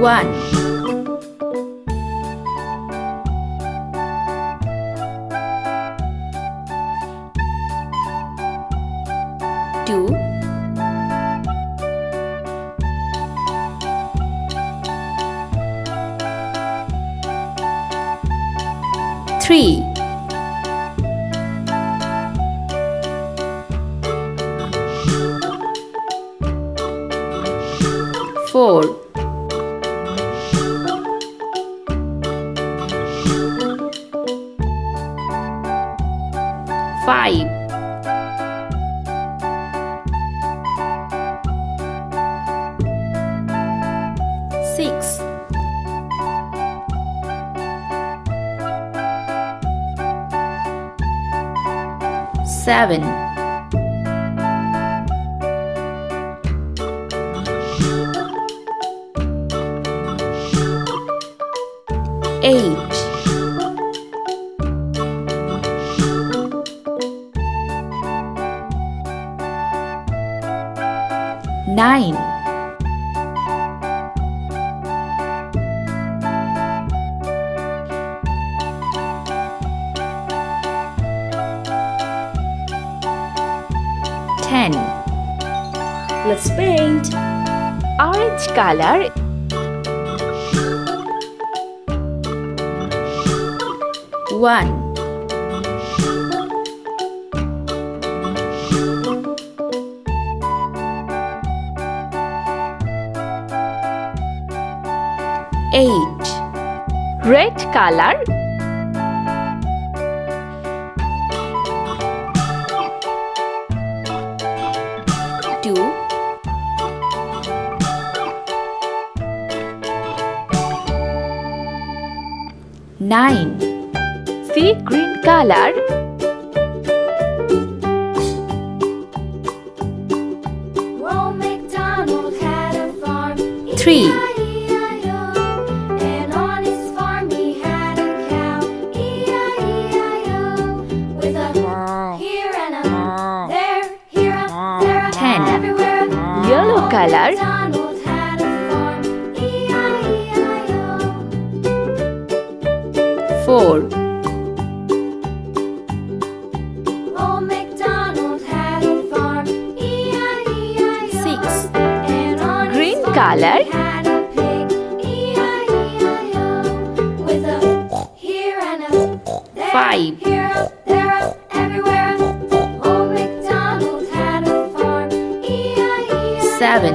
1 2 3 4 5 6 7 8 9 10 Let's paint. Orange color. One, 8 Red color. 2 9 Sea green color. 3 And on his farm he had a cow, E-I-E-I-O, with a here and a there, here a there, 10 everywhere. Yellow color. MacDonald had a farm, E-I-E-I-O. 4 Old MacDonald had a farm, E-I-E-I-O. 6 And on his Green farm color. he had a pig, E-I-E-I-O, with a here and a there, 5 here a there, everywhere. Old MacDonald had a farm, E-I-E-I-O. 7